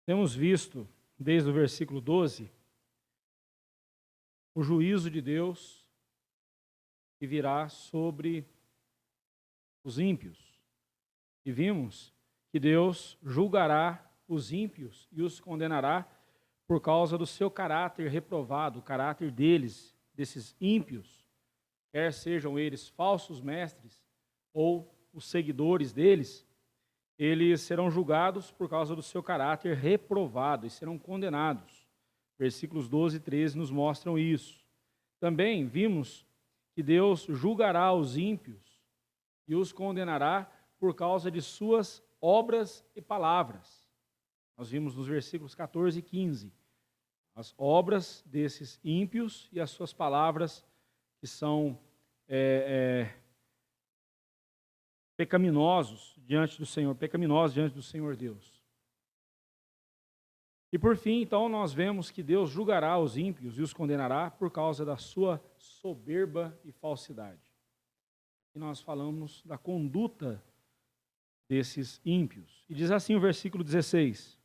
Temos visto, desde o versículo 12, o juízo de Deus que virá sobre os ímpios. E vimos que Deus julgará os ímpios e os condenará por causa do seu caráter reprovado, o caráter deles, desses ímpios, quer sejam eles falsos mestres ou os seguidores deles, eles serão julgados por causa do seu caráter reprovado e serão condenados. Versículos 12 e 13 nos mostram isso. Também vimos que Deus julgará os ímpios e os condenará por causa de suas obras e palavras. Nós vimos nos versículos 14 e 15 as obras desses ímpios e as suas palavras que são pecaminosos diante do Senhor Deus. E por fim, então, nós vemos que Deus julgará os ímpios e os condenará por causa da sua soberba e falsidade. E nós falamos da conduta desses ímpios. E diz assim o versículo 16: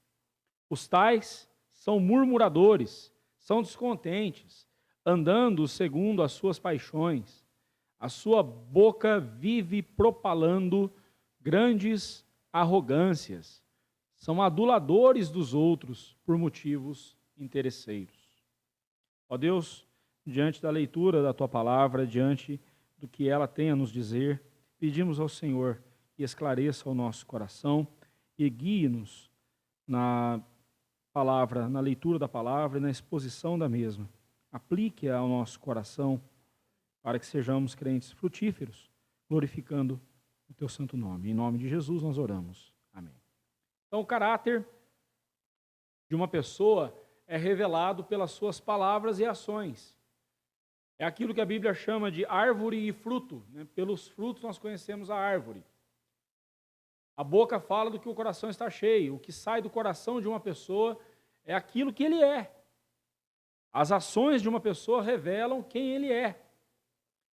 os tais são murmuradores, são descontentes, andando segundo as suas paixões. A sua boca vive propalando grandes arrogâncias. São aduladores dos outros por motivos interesseiros. Ó Deus, diante da leitura da Tua palavra, diante do que ela tem a nos dizer, pedimos ao Senhor que esclareça o nosso coração e guie-nos na palavra, na leitura da palavra e na exposição da mesma. Aplique-a ao nosso coração para que sejamos crentes frutíferos, glorificando o Teu santo nome. Em nome de Jesus nós oramos. Amém. Então, o caráter de uma pessoa é revelado pelas suas palavras e ações. É aquilo que a Bíblia chama de árvore e fruto. Pelos frutos nós conhecemos a árvore. A boca fala do que o coração está cheio. O que sai do coração de uma pessoa é aquilo que ele é. As ações de uma pessoa revelam quem ele é.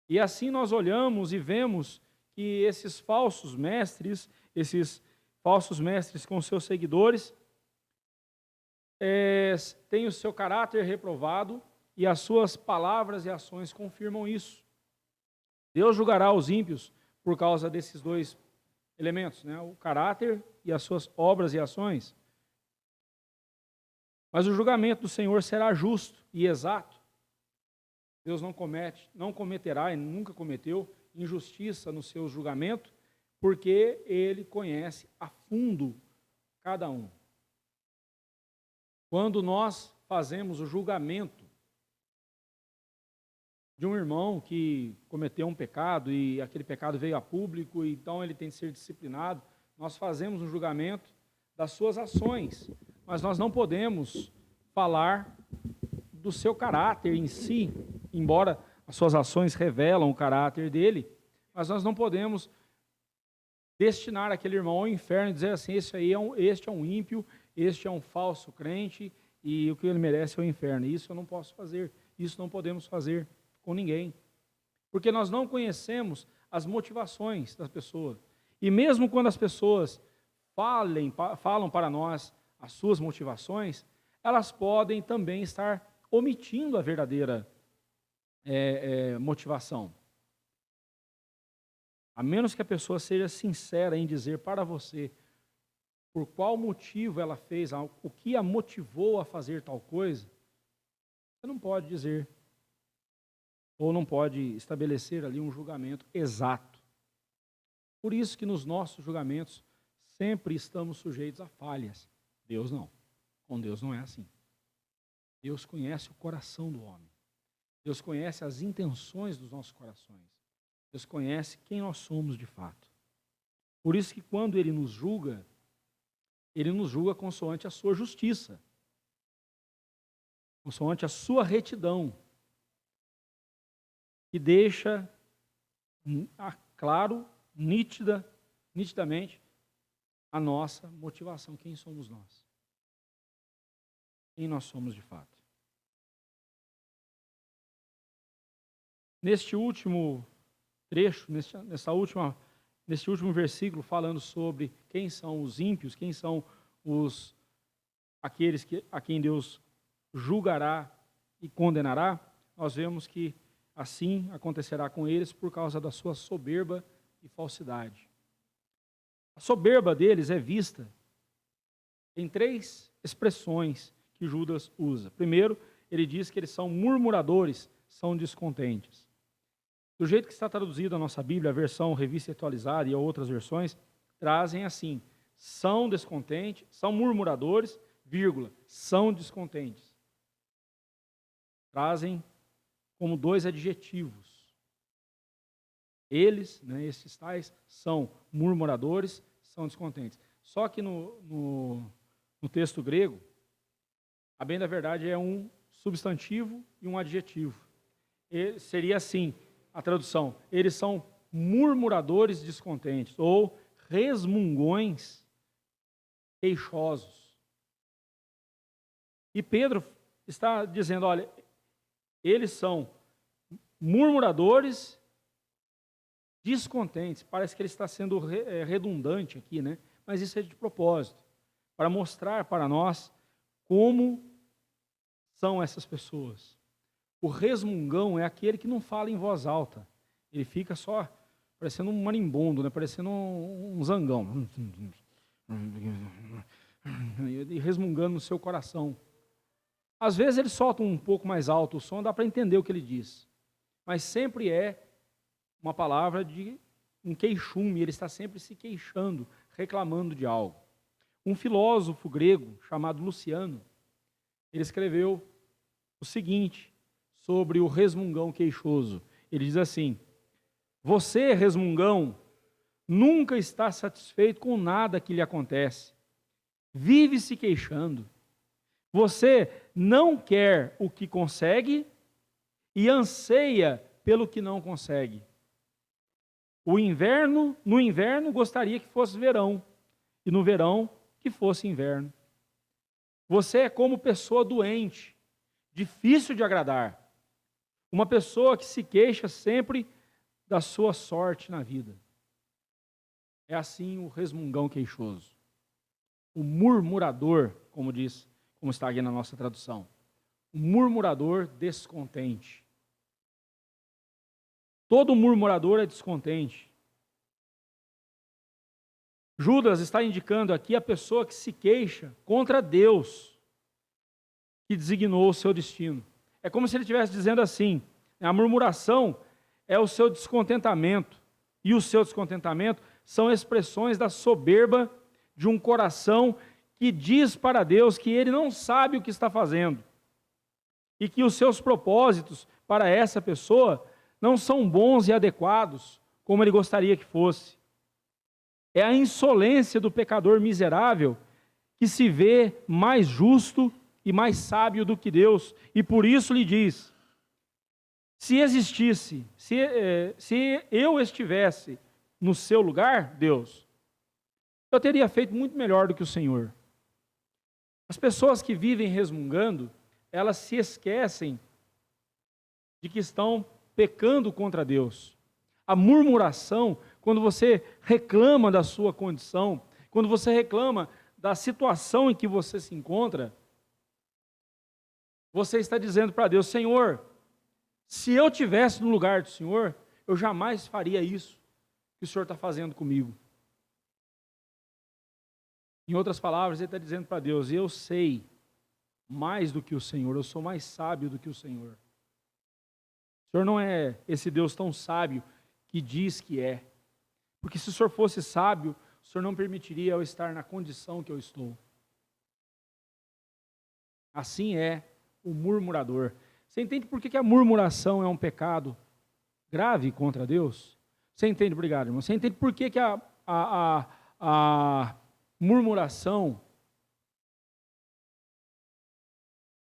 E assim nós olhamos e vemos que esses falsos mestres com seus seguidores, têm o seu caráter reprovado e as suas palavras e ações confirmam isso. Deus julgará os ímpios por causa desses dois elementos, o caráter e as suas obras e ações. Mas o julgamento do Senhor será justo e exato. Deus não cometerá e nunca cometeu injustiça no seu julgamento, porque Ele conhece a fundo cada um. Quando nós fazemos o julgamento de um irmão que cometeu um pecado e aquele pecado veio a público, e então ele tem que ser disciplinado, nós fazemos um julgamento das suas ações, mas nós não podemos falar do seu caráter em si, embora as suas ações revelam o caráter dele, mas nós não podemos destinar aquele irmão ao inferno e dizer assim, este é um ímpio, este é um falso crente, e o que ele merece é o inferno. Isso eu não posso fazer, isso não podemos fazer com ninguém, porque nós não conhecemos as motivações das pessoas. E mesmo quando as pessoas falam para nós as suas motivações, elas podem também estar omitindo a verdadeira motivação. A menos que a pessoa seja sincera em dizer para você por qual motivo ela fez algo, o que a motivou a fazer tal coisa, você não pode dizer, ou não pode estabelecer ali um julgamento exato. Por isso que nos nossos julgamentos sempre estamos sujeitos a falhas. Deus não. Com Deus não é assim. Deus conhece o coração do homem. Deus conhece as intenções dos nossos corações. Deus conhece quem nós somos de fato. Por isso que quando Ele nos julga consoante a sua justiça, consoante a sua retidão, e deixa claro, nitidamente, a nossa motivação, quem somos nós. Quem nós somos de fato. Neste último trecho, neste último versículo, falando sobre quem são os ímpios, quem são os aqueles a quem Deus julgará e condenará, nós vemos que assim acontecerá com eles por causa da sua soberba e falsidade. A soberba deles é vista em 3 expressões que Judas usa. Primeiro, ele diz que eles são murmuradores, são descontentes. Do jeito que está traduzido a nossa Bíblia, a versão Revista Atualizada e outras versões, trazem assim: são descontentes, são murmuradores, vírgula, são descontentes. Trazem como 2 adjetivos. Eles, esses tais, são murmuradores, são descontentes. Só que no texto grego, a bem da verdade é um substantivo e um adjetivo. Seria assim a tradução: eles são murmuradores descontentes, ou resmungões queixosos. E Pedro está dizendo, olha, eles são murmuradores descontentes. Parece que ele está sendo redundante aqui, né? Mas isso é de propósito, para mostrar para nós como são essas pessoas. O resmungão é aquele que não fala em voz alta. Ele fica só parecendo um marimbondo, né? Parecendo um zangão. E resmungando no seu coração. Às vezes ele solta um pouco mais alto o som, dá para entender o que ele diz. Mas sempre é uma palavra de um queixume, ele está sempre se queixando, reclamando de algo. Um filósofo grego chamado Luciano, ele escreveu o seguinte sobre o resmungão queixoso. Ele diz assim: você, resmungão, nunca está satisfeito com nada que lhe acontece. Vive se queixando. Você não quer o que consegue e anseia pelo que não consegue. No inverno gostaria que fosse verão, e no verão que fosse inverno. Você é como pessoa doente, difícil de agradar. Uma pessoa que se queixa sempre da sua sorte na vida. É assim o resmungão queixoso. O murmurador, como está aqui na nossa tradução. O murmurador descontente. Todo murmurador é descontente. Judas está indicando aqui a pessoa que se queixa contra Deus, que designou o seu destino. É como se ele estivesse dizendo assim: a murmuração é o seu descontentamento, e o seu descontentamento são expressões da soberba de um coração que diz para Deus que ele não sabe o que está fazendo, e que os seus propósitos para essa pessoa não são bons e adequados como ele gostaria que fosse. É a insolência do pecador miserável que se vê mais justo e mais sábio do que Deus, e por isso lhe diz: se existisse, se eu estivesse no seu lugar, Deus, eu teria feito muito melhor do que o Senhor. As pessoas que vivem resmungando, elas se esquecem de que estão pecando contra Deus. A murmuração, quando você reclama da sua condição, quando você reclama da situação em que você se encontra, você está dizendo para Deus: Senhor, se eu estivesse no lugar do Senhor, eu jamais faria isso que o Senhor está fazendo comigo. Em outras palavras, ele está dizendo para Deus: eu sei mais do que o Senhor, eu sou mais sábio do que o Senhor. O Senhor não é esse Deus tão sábio que diz que é. Porque se o Senhor fosse sábio, o Senhor não permitiria eu estar na condição que eu estou. Assim é o murmurador. Você entende por que a murmuração é um pecado grave contra Deus? Você entende? Obrigado, irmão. Você entende por que a murmuração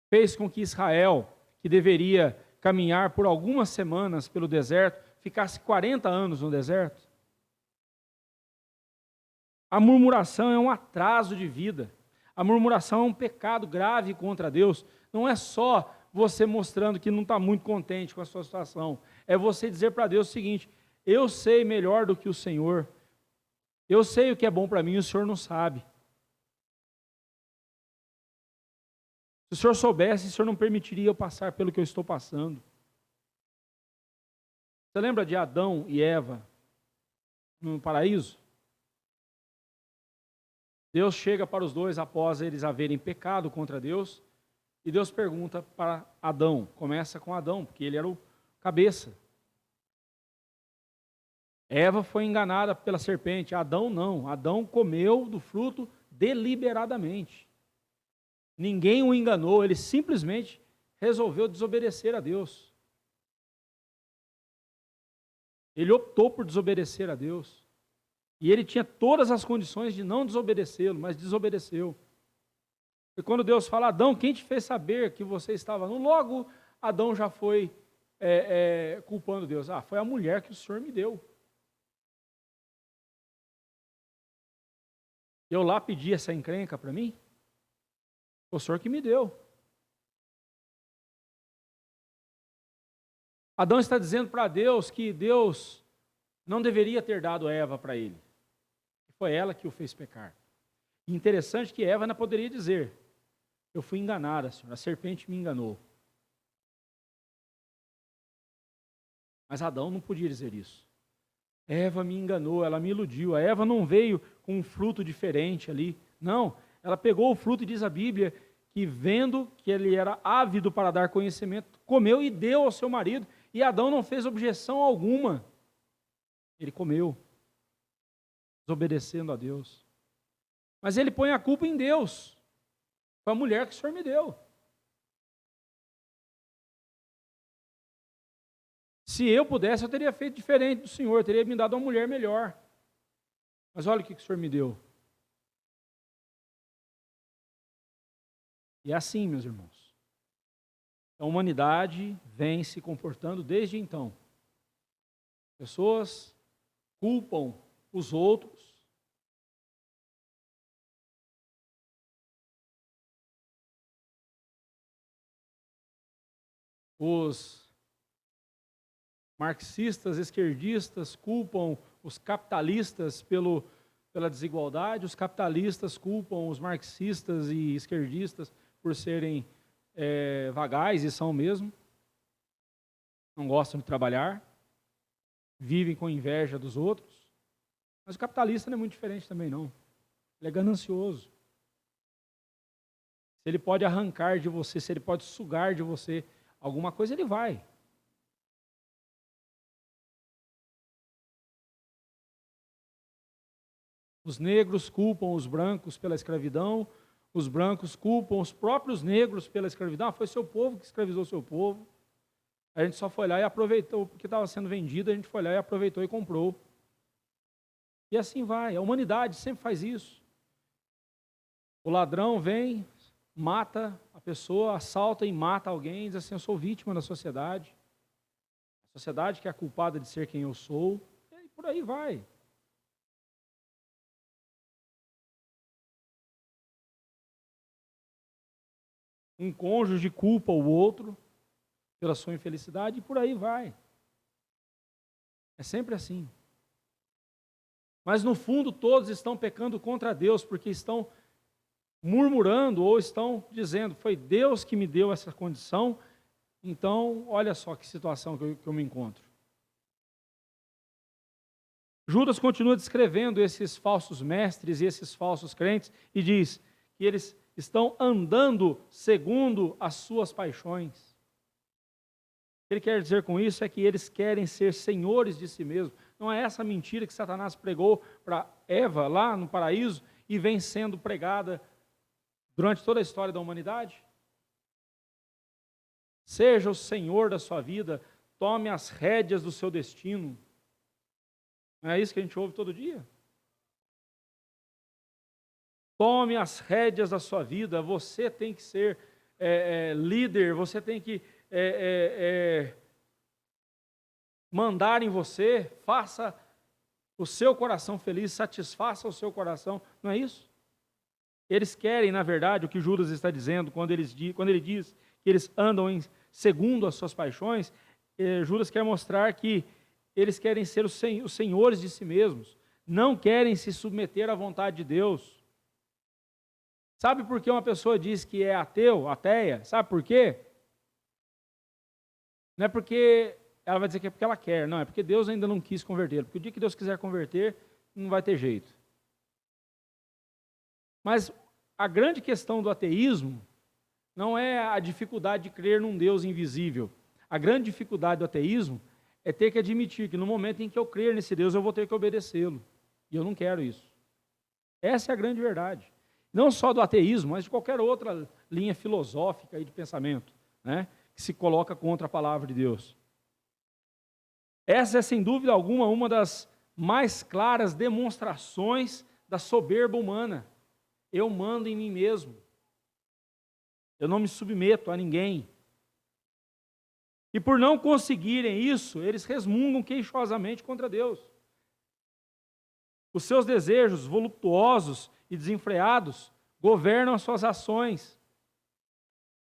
fez com que Israel, que deveria caminhar por algumas semanas pelo deserto, ficasse 40 anos no deserto? A murmuração é um atraso de vida. A murmuração é um pecado grave contra Deus. Não é só você mostrando que não está muito contente com a sua situação. É você dizer para Deus o seguinte: eu sei melhor do que o Senhor. Eu sei o que é bom para mim e o Senhor não sabe. Se o Senhor soubesse, o Senhor não permitiria eu passar pelo que eu estou passando. Você lembra de Adão e Eva no paraíso? Deus chega para os dois após eles haverem pecado contra Deus, e Deus pergunta para Adão, começa com Adão, porque ele era o cabeça. Eva foi enganada pela serpente, Adão não. Adão comeu do fruto deliberadamente. Ninguém o enganou, ele simplesmente resolveu desobedecer a Deus. Ele optou por desobedecer a Deus. E ele tinha todas as condições de não desobedecê-lo, mas desobedeceu. E quando Deus fala, Adão, quem te fez saber que você estava nu? Logo, Adão já foi culpando Deus. Ah, foi a mulher que o Senhor me deu. Eu lá pedi essa encrenca para mim? Foi o Senhor que me deu. Adão está dizendo para Deus que Deus não deveria ter dado Eva para ele. Foi ela que o fez pecar. E interessante que Eva não poderia dizer, eu fui enganada, Senhor, a serpente me enganou. Mas Adão não podia dizer isso. Eva me enganou, ela me iludiu. A Eva não veio com um fruto diferente ali. Não, ela pegou o fruto e diz a Bíblia que vendo que ele era ávido para dar conhecimento, comeu e deu ao seu marido. E Adão não fez objeção alguma. Ele comeu, desobedecendo a Deus. Mas ele põe a culpa em Deus. Foi a mulher que o Senhor me deu. Se eu pudesse, eu teria feito diferente do Senhor, teria me dado uma mulher melhor. Mas olha o que o Senhor me deu. E é assim, meus irmãos. A humanidade vem se comportando desde então. Pessoas culpam os outros. Os marxistas, esquerdistas culpam os capitalistas pela desigualdade, os capitalistas culpam os marxistas e esquerdistas por serem vagais, e são mesmo, não gostam de trabalhar, vivem com inveja dos outros, mas o capitalista não é muito diferente também não, ele é ganancioso. Se ele pode arrancar de você, se ele pode sugar de você alguma coisa, ele vai. Os negros culpam os brancos pela escravidão, os brancos culpam os próprios negros pela escravidão. Foi seu povo que escravizou seu povo. A gente só foi lá e aproveitou, porque estava sendo vendido, a gente foi lá e aproveitou e comprou. E assim vai, a humanidade sempre faz isso. O ladrão vem, mata a pessoa, assalta e mata alguém, diz assim, eu sou vítima da sociedade. A sociedade que é a culpada de ser quem eu sou, e por aí vai. Um cônjuge culpa o outro pela sua infelicidade e por aí vai. É sempre assim. Mas no fundo todos estão pecando contra Deus porque estão murmurando ou estão dizendo, foi Deus que me deu essa condição, então olha só que situação que eu me encontro. Judas continua descrevendo esses falsos mestres e esses falsos crentes e diz que eles estão andando segundo as suas paixões. O que ele quer dizer com isso é que eles querem ser senhores de si mesmos. Não é essa mentira que Satanás pregou para Eva lá no paraíso e vem sendo pregada durante toda a história da humanidade? Seja o senhor da sua vida, tome as rédeas do seu destino. Não é isso que a gente ouve todo dia? Tome as rédeas da sua vida, você tem que ser líder, você tem que mandar em você, faça o seu coração feliz, satisfaça o seu coração, não é isso? Eles querem, na verdade, o que Judas está dizendo, quando ele diz que eles andam segundo as suas paixões, Judas quer mostrar que eles querem ser os senhores de si mesmos, não querem se submeter à vontade de Deus. Sabe por que uma pessoa diz que é ateu, ateia? Sabe por quê? Não é porque ela vai dizer que é porque ela quer, não, é porque Deus ainda não quis converter. Porque o dia que Deus quiser converter, não vai ter jeito. Mas a grande questão do ateísmo não é a dificuldade de crer num Deus invisível. A grande dificuldade do ateísmo é ter que admitir que no momento em que eu crer nesse Deus, eu vou ter que obedecê-lo. E eu não quero isso. Essa é a grande verdade. Não só do ateísmo, mas de qualquer outra linha filosófica e de pensamento, né, que se coloca contra a palavra de Deus. Essa é, sem dúvida alguma, uma das mais claras demonstrações da soberba humana. Eu mando em mim mesmo. Eu não me submeto a ninguém. E por não conseguirem isso, eles resmungam queixosamente contra Deus. Os seus desejos voluptuosos e desenfreados governam as suas ações.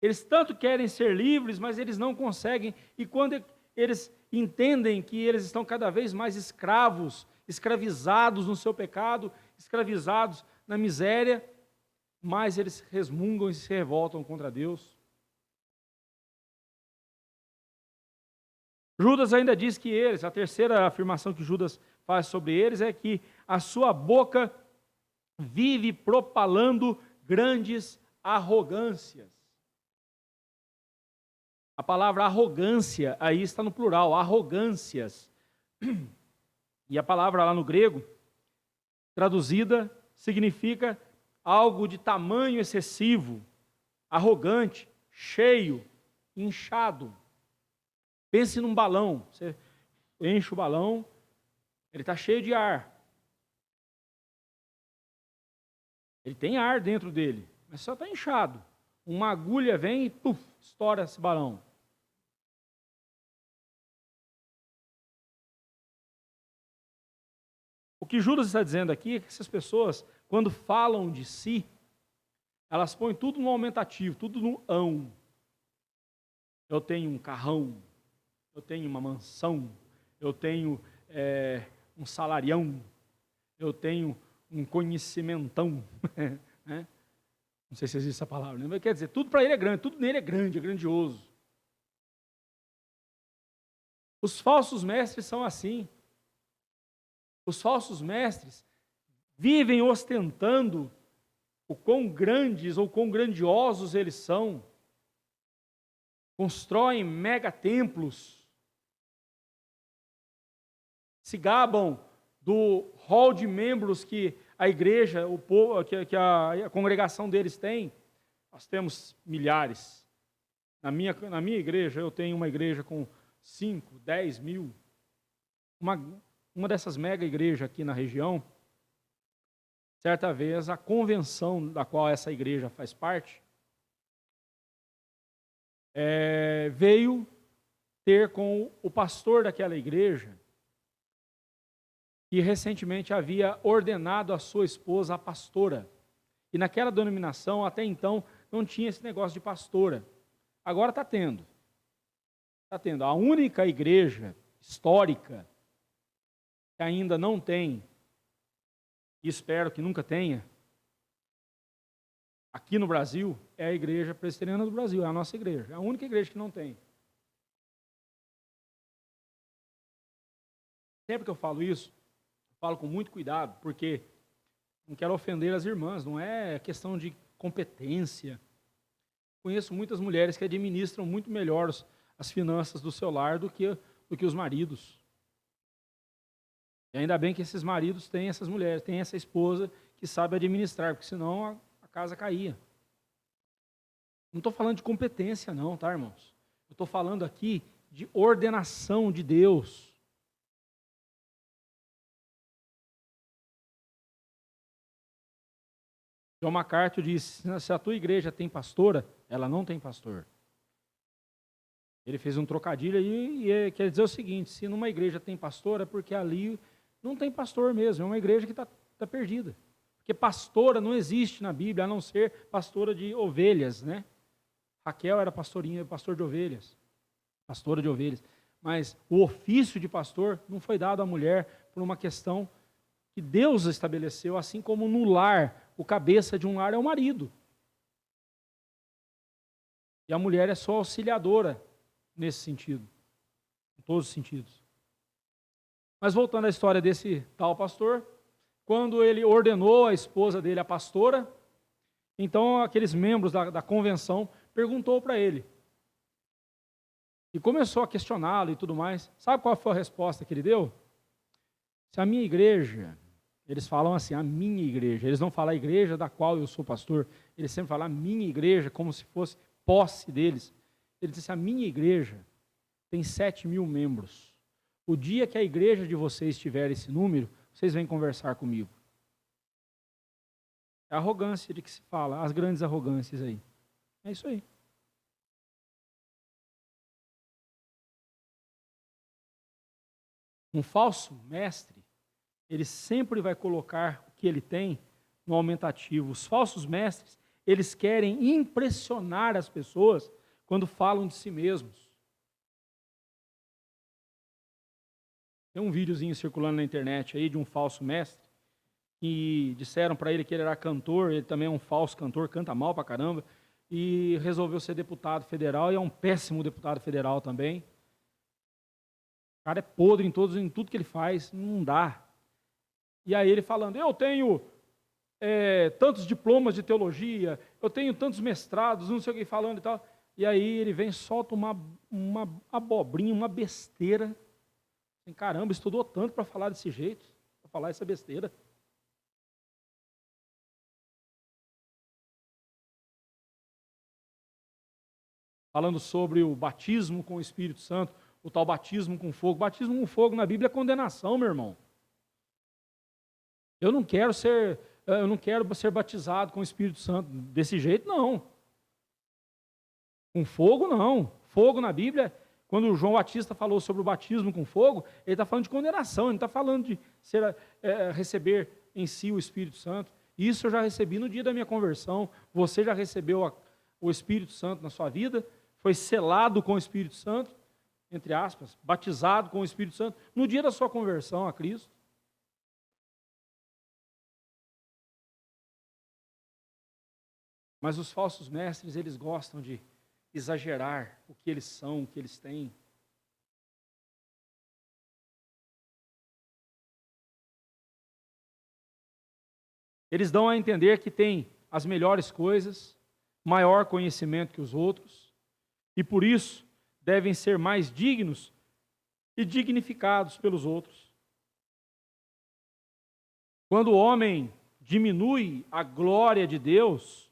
Eles tanto querem ser livres, mas eles não conseguem. E quando eles entendem que eles estão cada vez mais escravos, escravizados no seu pecado, escravizados na miséria, mais eles resmungam e se revoltam contra Deus. Judas ainda diz que eles, a terceira afirmação que Judas faz sobre eles é que a sua boca vive propalando grandes arrogâncias. A palavra arrogância aí está no plural, arrogâncias. E a palavra lá no grego, traduzida, significa algo de tamanho excessivo, arrogante, cheio, inchado. Pense num balão, você enche o balão, ele está cheio de ar. Ele tem ar dentro dele, mas só está inchado. Uma agulha vem e puf, estoura esse balão. O que Judas está dizendo aqui é que essas pessoas, quando falam de si, elas põem tudo no aumentativo, tudo no ão. Eu tenho um carrão, eu tenho uma mansão, eu tenho um salarião, eu tenho um conhecimentão. Né? Não sei se existe essa palavra, né? Mas quer dizer, tudo para ele é grande, tudo nele é grande, é grandioso. Os falsos mestres são assim. Os falsos mestres vivem ostentando o quão grandes ou quão grandiosos eles são. Constroem megatemplos. Se gabam do hall de membros que a igreja, o povo, que a congregação deles tem. Nós temos milhares. Na minha igreja, eu tenho uma igreja com 5, 10 mil. Uma dessas mega igrejas aqui na região, certa vez, a convenção da qual essa igreja faz parte, veio ter com o pastor daquela igreja, que recentemente havia ordenado a sua esposa a pastora. E naquela denominação, até então, não tinha esse negócio de pastora. Agora está tendo. Está tendo. A única igreja histórica que ainda não tem, e espero que nunca tenha, aqui no Brasil, é a Igreja Presbiteriana do Brasil, é a nossa igreja, é a única igreja que não tem. Sempre que eu falo isso, eu falo com muito cuidado, porque não quero ofender as irmãs, não é questão de competência. Conheço muitas mulheres que administram muito melhor as finanças do seu lar do que os maridos. E ainda bem que esses maridos têm essas mulheres, têm essa esposa que sabe administrar, porque senão a casa caía. Não estou falando de competência não, tá, irmãos? Eu estou falando aqui de ordenação de Deus. John MacArthur disse, se a tua igreja tem pastora, ela não tem pastor. Ele fez um trocadilho aí e quer dizer o seguinte, se numa igreja tem pastor, é porque ali não tem pastor mesmo, é uma igreja que está perdida. Porque pastora não existe na Bíblia, a não ser pastora de ovelhas, né? Raquel era pastor de ovelhas, pastora de ovelhas. Mas o ofício de pastor não foi dado à mulher por uma questão que Deus estabeleceu, assim como no lar, o cabeça de um lar é o marido. E a mulher é só auxiliadora nesse sentido, em todos os sentidos. Mas voltando à história desse tal pastor, quando ele ordenou a esposa dele a pastora, então aqueles membros da convenção perguntou para ele. E começou a questioná-lo e tudo mais. Sabe qual foi a resposta que ele deu? Se a minha igreja, eles falam assim, a minha igreja, eles não falam a igreja da qual eu sou pastor, eles sempre falam a minha igreja como se fosse posse deles. Ele disse, a minha igreja tem 7.000 membros. O dia que a igreja de vocês tiver esse número, vocês vêm conversar comigo. É a arrogância de que se fala, as grandes arrogâncias aí. É isso aí. Um falso mestre, ele sempre vai colocar o que ele tem no aumentativo. Os falsos mestres, eles querem impressionar as pessoas quando falam de si mesmos. Tem um videozinho circulando na internet aí de um falso mestre, que disseram para ele que ele era cantor, ele também é um falso cantor, canta mal pra caramba, e resolveu ser deputado federal, e é um péssimo deputado federal também. O cara é podre em tudo que ele faz, não dá. E aí ele falando, eu tenho tantos diplomas de teologia, eu tenho tantos mestrados, não sei o que, falando e tal. E aí ele vem e solta uma abobrinha, uma besteira. Caramba, estudou tanto para falar desse jeito, para falar essa besteira. Falando sobre o batismo com o Espírito Santo, o tal batismo com fogo. Batismo com fogo na Bíblia é condenação, meu irmão. Eu não quero ser batizado com o Espírito Santo desse jeito, não. Com fogo, não. Fogo na Bíblia, quando o João Batista falou sobre o batismo com fogo, ele está falando de condenação, ele não está falando de receber em si o Espírito Santo. Isso eu já recebi no dia da minha conversão. Você já recebeu o Espírito Santo na sua vida, foi selado com o Espírito Santo, entre aspas, batizado com o Espírito Santo, no dia da sua conversão a Cristo. Mas os falsos mestres, eles gostam de exagerar o que eles são, o que eles têm. Eles dão a entender que têm as melhores coisas, maior conhecimento que os outros, e por isso devem ser mais dignos e dignificados pelos outros. Quando o homem diminui a glória de Deus,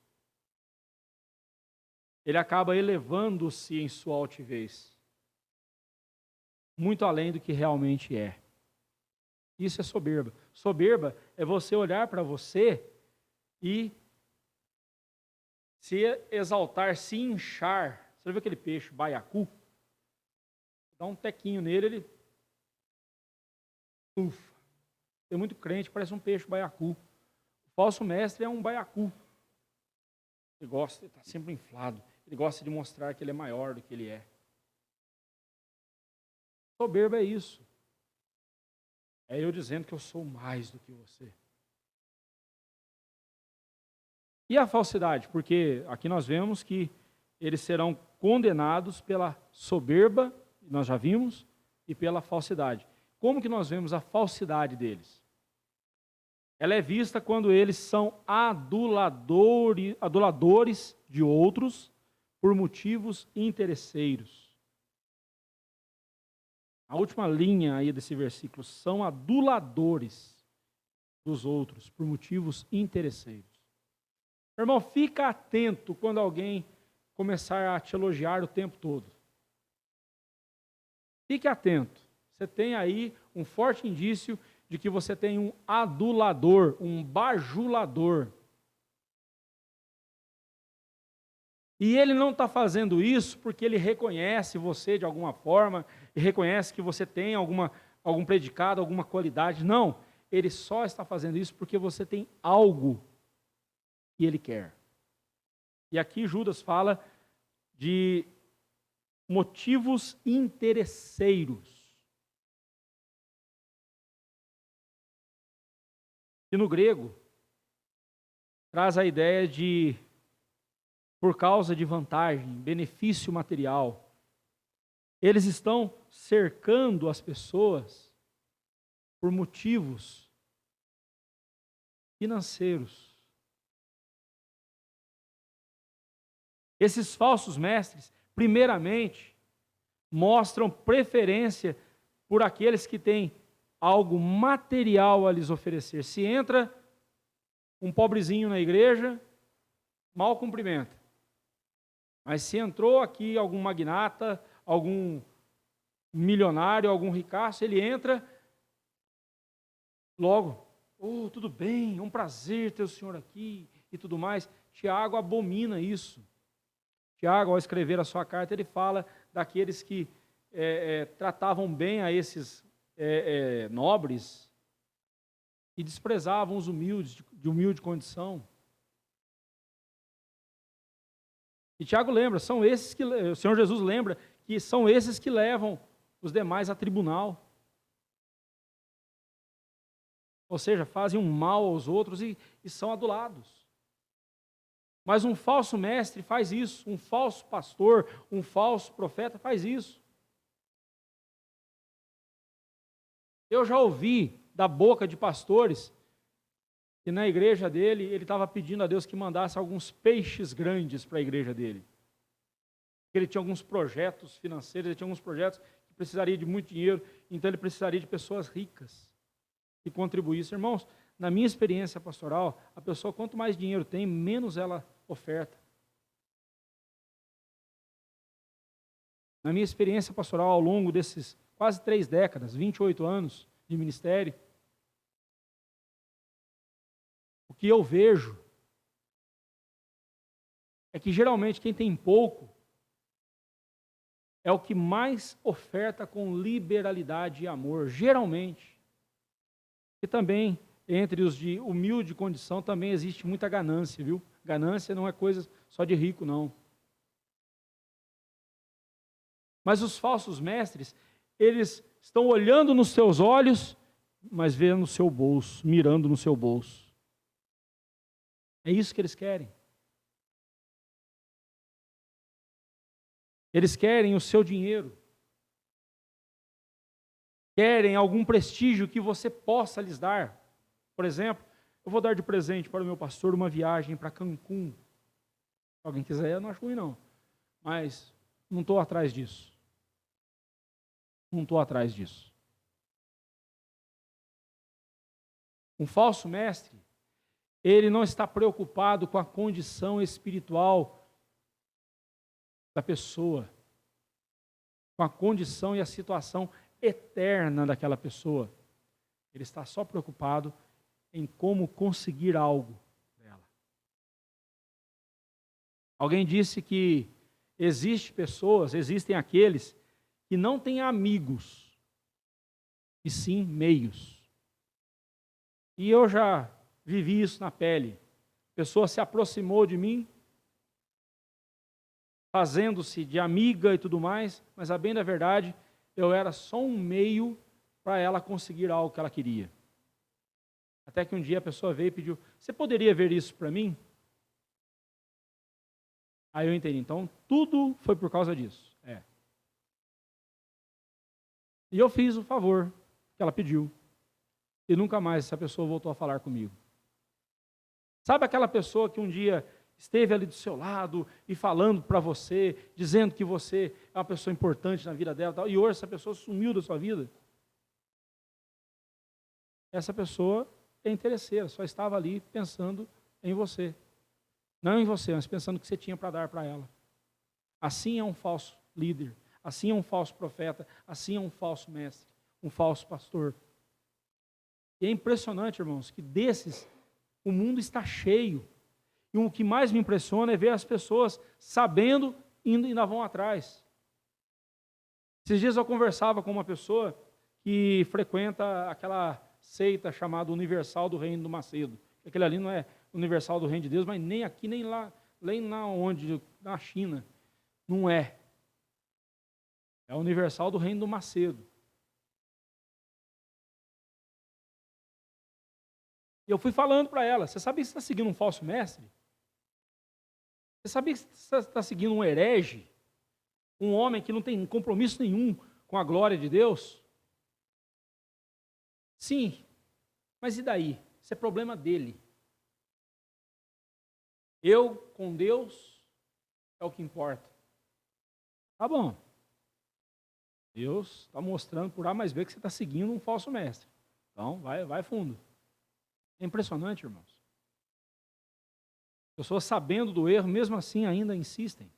ele acaba elevando-se em sua altivez, muito além do que realmente é. Isso é soberba. Soberba é você olhar para você e se exaltar, se inchar. Você já viu aquele peixe baiacu? Dá um tequinho nele, ele ufa. Tem muito crente, parece um peixe baiacu. O falso mestre é um baiacu. Ele gosta, ele está sempre inflado. Ele gosta de mostrar que ele é maior do que ele é. Soberba é isso. É eu dizendo que eu sou mais do que você. E a falsidade? Porque aqui nós vemos que eles serão condenados pela soberba, nós já vimos, e pela falsidade. Como que nós vemos a falsidade deles? Ela é vista quando eles são aduladores de outros por motivos interesseiros. A última linha aí desse versículo, são aduladores dos outros por motivos interesseiros. Irmão, fica atento quando alguém começar a te elogiar o tempo todo. Fique atento. Você tem aí um forte indício de que você tem um adulador, um bajulador. E ele não está fazendo isso porque ele reconhece você de alguma forma, e reconhece que você tem algum predicado, alguma qualidade. Não, ele só está fazendo isso porque você tem algo que ele quer. E aqui Judas fala de motivos interesseiros. E no grego, traz a ideia de por causa de vantagem, benefício material. Eles estão cercando as pessoas por motivos financeiros. Esses falsos mestres, primeiramente, mostram preferência por aqueles que têm algo material a lhes oferecer. Se entra um pobrezinho na igreja, mal cumprimenta. Mas se entrou aqui algum magnata, algum milionário, algum ricaço, ele entra logo. Oh, tudo bem, é um prazer ter o senhor aqui e tudo mais. Tiago abomina isso. Tiago, ao escrever a sua carta, ele fala daqueles que tratavam bem a esses nobres e desprezavam os humildes, de humilde condição. E Tiago lembra, são esses que, o Senhor Jesus lembra que são esses que levam os demais a tribunal. Ou seja, fazem um mal aos outros e são adulados. Mas um falso mestre faz isso, um falso pastor, um falso profeta faz isso. Eu já ouvi da boca de pastores que na igreja dele, ele estava pedindo a Deus que mandasse alguns peixes grandes para a igreja dele. Ele tinha alguns projetos financeiros, ele tinha alguns projetos que precisaria de muito dinheiro, então ele precisaria de pessoas ricas que contribuíssem. Irmãos, na minha experiência pastoral, a pessoa quanto mais dinheiro tem, menos ela oferta. Na minha experiência pastoral, ao longo desses quase 3 décadas, 28 anos de ministério, o que eu vejo é que geralmente quem tem pouco é o que mais oferta com liberalidade e amor, geralmente. E também, entre os de humilde condição, também existe muita ganância, viu? Ganância não é coisa só de rico, não. Mas os falsos mestres, eles estão olhando nos seus olhos, mas vendo no seu bolso, mirando no seu bolso. É isso que eles querem. Eles querem o seu dinheiro. Querem algum prestígio que você possa lhes dar. Por exemplo, eu vou dar de presente para o meu pastor uma viagem para Cancún. Se alguém quiser, eu não acho ruim não. Mas não estou atrás disso. Não estou atrás disso. Um falso mestre, ele não está preocupado com a condição espiritual da pessoa, com a condição e a situação eterna daquela pessoa. Ele está só preocupado em como conseguir algo dela. Alguém disse que existem aqueles que não têm amigos, e sim meios. E eu já vivi isso na pele. A pessoa se aproximou de mim, fazendo-se de amiga e tudo mais, mas a bem da verdade, eu era só um meio para ela conseguir algo que ela queria. Até que um dia a pessoa veio e pediu, você poderia ver isso para mim? Aí eu entendi, então tudo foi por causa disso. E eu fiz o favor que ela pediu. E nunca mais essa pessoa voltou a falar comigo. Sabe aquela pessoa que um dia esteve ali do seu lado e falando para você, dizendo que você é uma pessoa importante na vida dela, e hoje essa pessoa sumiu da sua vida? Essa pessoa é interesseira, só estava ali pensando em você. Não em você, mas pensando o que você tinha para dar para ela. Assim é um falso líder, assim é um falso profeta, assim é um falso mestre, um falso pastor. E é impressionante, irmãos, que desses o mundo está cheio. E o que mais me impressiona é ver as pessoas sabendo, indo e ainda vão atrás. Esses dias eu conversava com uma pessoa que frequenta aquela seita chamada Universal do Reino do Macedo. Aquele ali não é Universal do Reino de Deus, mas nem aqui, nem lá onde, na China. Não é. É Universal do Reino do Macedo. E eu fui falando para ela, você sabe que você está seguindo um falso mestre? Você sabia que você está seguindo um herege? Um homem que não tem compromisso nenhum com a glória de Deus? Sim, mas e daí? Isso é problema dele. Eu com Deus é o que importa. Tá bom. Deus está mostrando por A mais B que você está seguindo um falso mestre. Então, vai fundo. É impressionante, irmãos. Pessoas sabendo do erro, mesmo assim ainda insistem.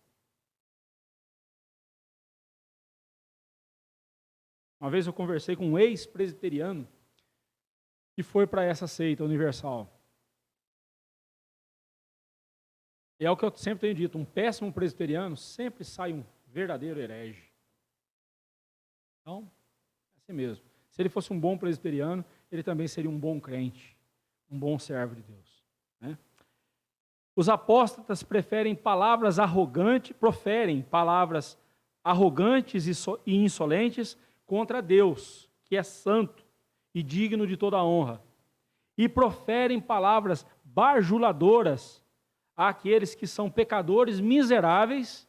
Uma vez eu conversei com um ex-presbiteriano que foi para essa seita universal. E é o que eu sempre tenho dito, um péssimo presbiteriano sempre sai um verdadeiro herege. Então, é assim mesmo. Se ele fosse um bom presbiteriano, ele também seria um bom crente, um bom servo de Deus. Né? Os apóstatas proferem palavras arrogantes e insolentes contra Deus, que é santo e digno de toda a honra. E proferem palavras bajuladoras àqueles que são pecadores miseráveis,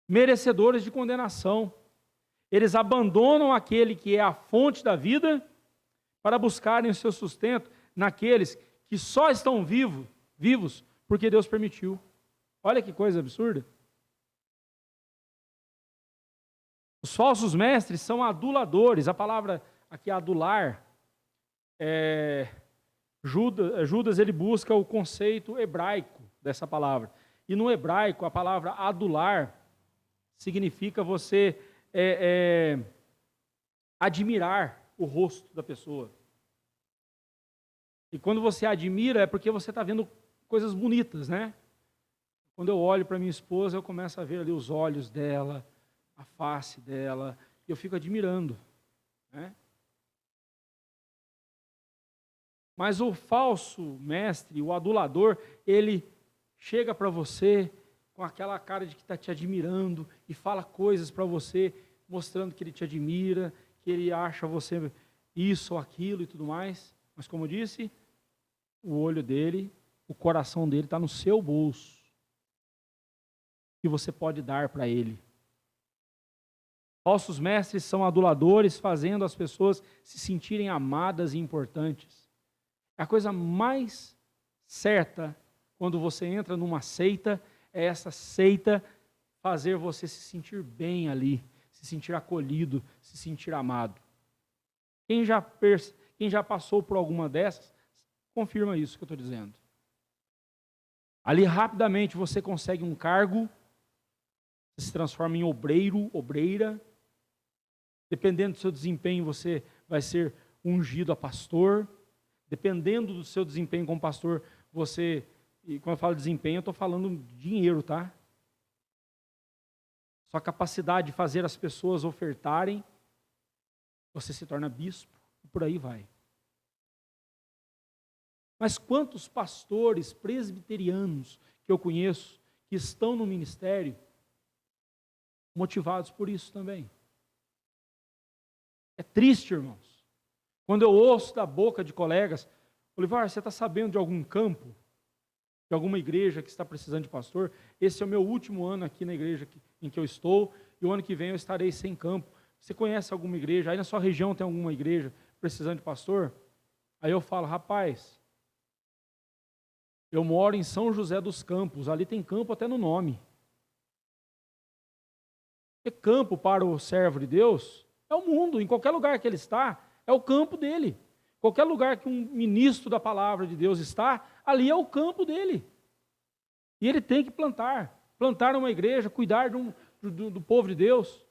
merecedores de condenação. Eles abandonam aquele que é a fonte da vida para buscarem o seu sustento naqueles que só estão vivos porque Deus permitiu. Olha que coisa absurda. Os falsos mestres são aduladores. A palavra aqui, adular, Judas ele busca o conceito hebraico dessa palavra. E no hebraico, a palavra adular significa você admirar o rosto da pessoa. E quando você admira, é porque você está vendo coisas bonitas, né? Quando eu olho para minha esposa, eu começo a ver ali os olhos dela, a face dela, e eu fico admirando, né? Mas o falso mestre, o adulador, ele chega para você com aquela cara de que está te admirando e fala coisas para você, mostrando que ele te admira, que ele acha você isso ou aquilo e tudo mais. Mas como eu disse, o olho dele, o coração dele está no seu bolso. Que você pode dar para ele. Falsos mestres são aduladores, fazendo as pessoas se sentirem amadas e importantes. A coisa mais certa quando você entra numa seita é essa seita fazer você se sentir bem ali, se sentir acolhido, se sentir amado. Quem já passou por alguma dessas, confirma isso que eu estou dizendo. Ali rapidamente você consegue um cargo, você se transforma em obreiro, obreira. Dependendo do seu desempenho, você vai ser ungido a pastor. Dependendo do seu desempenho como pastor, e quando eu falo desempenho, eu estou falando dinheiro, tá? Sua capacidade de fazer as pessoas ofertarem, você se torna bispo, e por aí vai. Mas quantos pastores presbiterianos que eu conheço, que estão no ministério, motivados por isso também? É triste, irmãos. Quando eu ouço da boca de colegas, Olivar, você está sabendo de algum campo, de alguma igreja que está precisando de pastor? Esse é o meu último ano aqui na igreja em que eu estou, e o ano que vem eu estarei sem campo. Você conhece alguma igreja? Aí na sua região tem alguma igreja precisando de pastor? Aí eu falo, rapaz, eu moro em São José dos Campos, ali tem campo até no nome. E campo para o servo de Deus é o mundo, em qualquer lugar que ele está, é o campo dele. Qualquer lugar que um ministro da palavra de Deus está, ali é o campo dele. E ele tem que plantar uma igreja, cuidar do povo de Deus.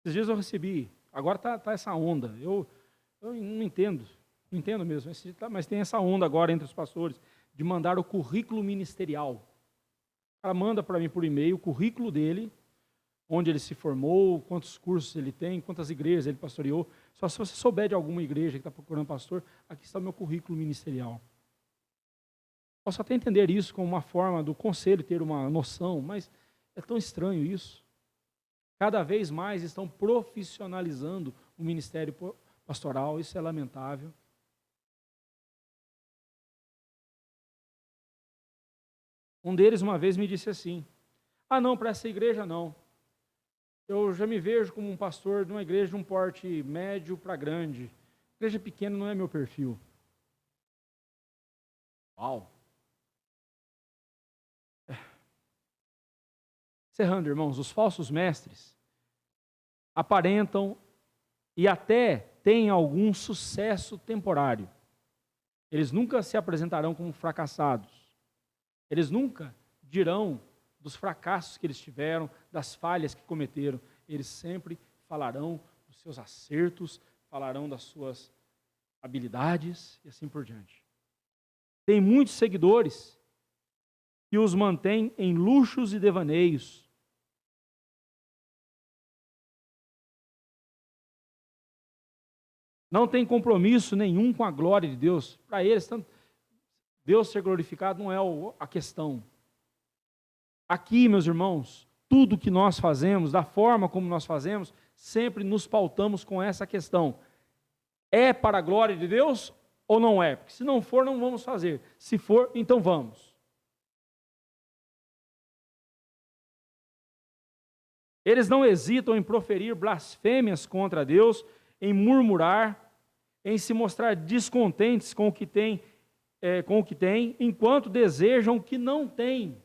Esses dias eu recebi, agora está essa onda, eu não entendo mesmo, mas tem essa onda agora entre os pastores, de mandar o currículo ministerial. O cara manda para mim por e-mail o currículo dele, onde ele se formou, quantos cursos ele tem, quantas igrejas ele pastoreou. Só se você souber de alguma igreja que está procurando pastor, aqui está o meu currículo ministerial. Posso até entender isso como uma forma do conselho ter uma noção, mas é tão estranho isso. Cada vez mais estão profissionalizando o ministério pastoral, isso é lamentável. Um deles uma vez me disse assim: ah, não, para essa igreja não. Eu já me vejo como um pastor de uma igreja de um porte médio para grande. Igreja pequena não é meu perfil. Uau! Encerrando, irmãos, os falsos mestres aparentam e até têm algum sucesso temporário. Eles nunca se apresentarão como fracassados. Eles nunca dirão dos fracassos que eles tiveram, das falhas que cometeram. Eles sempre falarão dos seus acertos, falarão das suas habilidades e assim por diante. Tem muitos seguidores que os mantêm em luxos e devaneios. Não tem compromisso nenhum com a glória de Deus. Para eles, Deus ser glorificado não é a questão. Aqui, meus irmãos, tudo que nós fazemos, da forma como nós fazemos, sempre nos pautamos com essa questão. É para a glória de Deus ou não é? Porque se não for, não vamos fazer. Se for, então vamos. Eles não hesitam em proferir blasfêmias contra Deus, em murmurar, em se mostrar descontentes com o que tem, enquanto desejam o que não têm.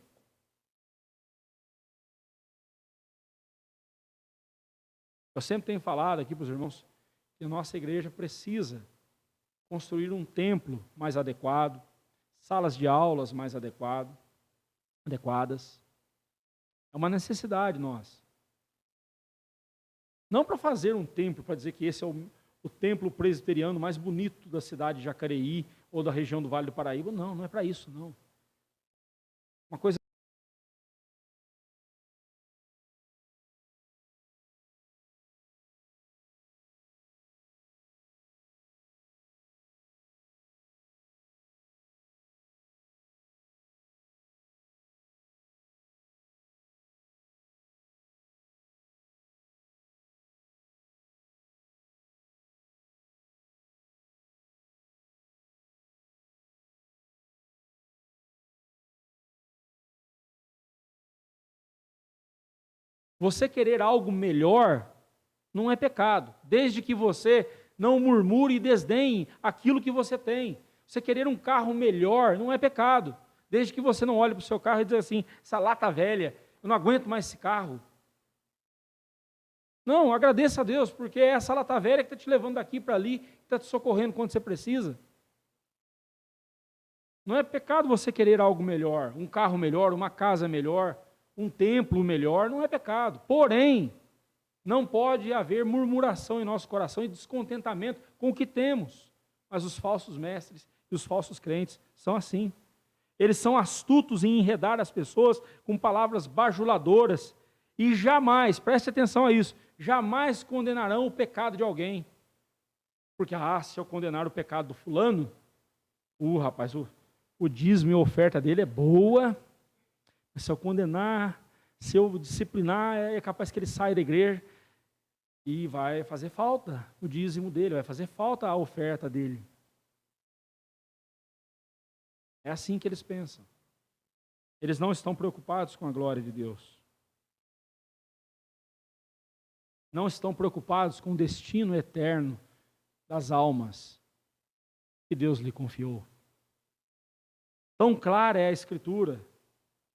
Eu sempre tenho falado aqui para os irmãos que a nossa igreja precisa construir um templo mais adequado, salas de aulas mais adequadas. É uma necessidade nossa. Não para fazer um templo, para dizer que esse é o templo presbiteriano mais bonito da cidade de Jacareí ou da região do Vale do Paraíba. Não, não é para isso, não. Uma coisa. Você querer algo melhor não é pecado, desde que você não murmure e desdenhe aquilo que você tem. Você querer um carro melhor não é pecado, desde que você não olhe para o seu carro e diga assim: essa lata velha, eu não aguento mais esse carro. Não, agradeça a Deus, porque é essa lata velha que está te levando daqui para ali, que está te socorrendo quando você precisa. Não é pecado você querer algo melhor, um carro melhor, uma casa melhor, um templo melhor, não é pecado. Porém, não pode haver murmuração em nosso coração e descontentamento com o que temos. Mas os falsos mestres e os falsos crentes são assim. Eles são astutos em enredar as pessoas com palavras bajuladoras e jamais, preste atenção a isso, jamais condenarão o pecado de alguém. Porque, se eu condenar o pecado do fulano, rapaz, o dízimo e a oferta dele é boa, mas se eu condenar, se eu disciplinar, é capaz que ele saia da igreja e vai fazer falta o dízimo dele, vai fazer falta a oferta dele. É assim que eles pensam. Eles não estão preocupados com a glória de Deus. Não estão preocupados com o destino eterno das almas que Deus lhe confiou. Tão clara é a Escritura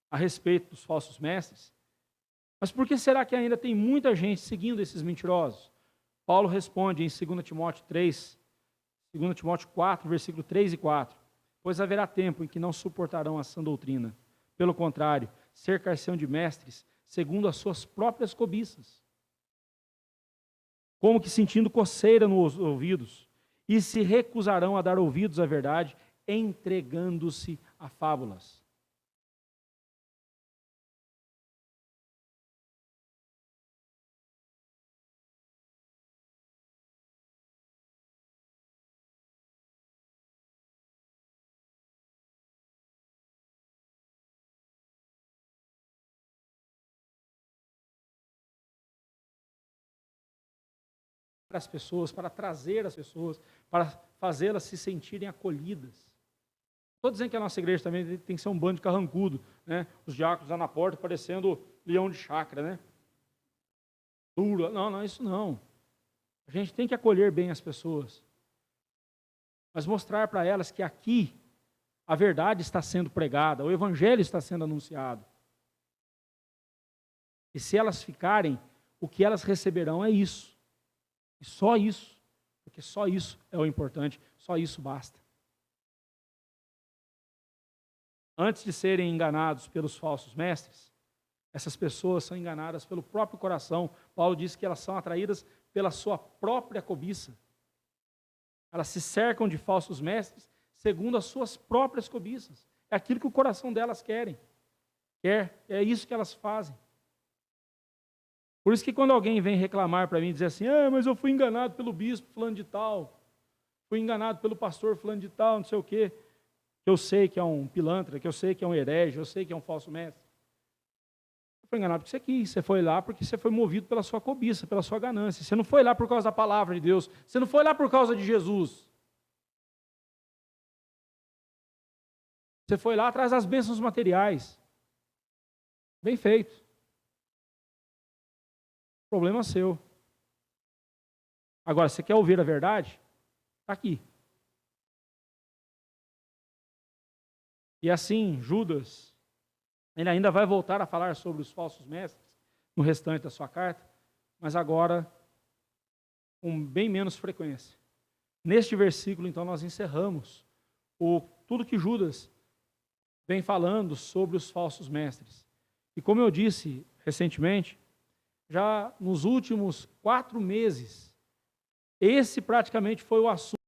a respeito dos falsos mestres. Mas por que será que ainda tem muita gente seguindo esses mentirosos? Paulo responde em 2 Timóteo 3, 2 Timóteo 4, versículo 3 e 4. Pois haverá tempo em que não suportarão a sã doutrina. Pelo contrário, cercar-se-ão de mestres, segundo as suas próprias cobiças. Como que sentindo coceira nos ouvidos, e se recusarão a dar ouvidos à verdade, entregando-se a fábulas. Para as pessoas, para trazer as pessoas, para fazê-las se sentirem acolhidas. Estou dizendo que a nossa igreja também tem que ser um bando de carrancudo, né? Os diáconos lá na porta parecendo leão de chácara, né? Duro. Não, isso não. A gente tem que acolher bem as pessoas, mas mostrar para elas que aqui a verdade está sendo pregada, o evangelho está sendo anunciado. E se elas ficarem, o que elas receberão é isso. E só isso. Porque só isso é o importante, só isso basta. Antes de serem enganados pelos falsos mestres, essas pessoas são enganadas pelo próprio coração. Paulo diz que elas são atraídas pela sua própria cobiça. Elas se cercam de falsos mestres segundo as suas próprias cobiças. É aquilo que o coração delas quer. É isso que elas fazem. Por isso que quando alguém vem reclamar para mim e dizer assim, mas eu fui enganado pelo bispo fulano de tal, fui enganado pelo pastor fulano de tal, não sei o quê, que eu sei que é um pilantra, que eu sei que é um herege, eu sei que é um falso mestre. Você foi enganado porque você quis, você foi lá porque você foi movido pela sua cobiça, pela sua ganância. Você não foi lá por causa da palavra de Deus, você não foi lá por causa de Jesus. Você foi lá atrás das bênçãos materiais. Bem feito. Problema seu. Agora, você quer ouvir a verdade? Está aqui. E assim, Judas, ele ainda vai voltar a falar sobre os falsos mestres no restante da sua carta, mas agora com bem menos frequência. Neste versículo, então, nós encerramos tudo que Judas vem falando sobre os falsos mestres. E como eu disse recentemente, já nos últimos 4 meses, esse praticamente foi o assunto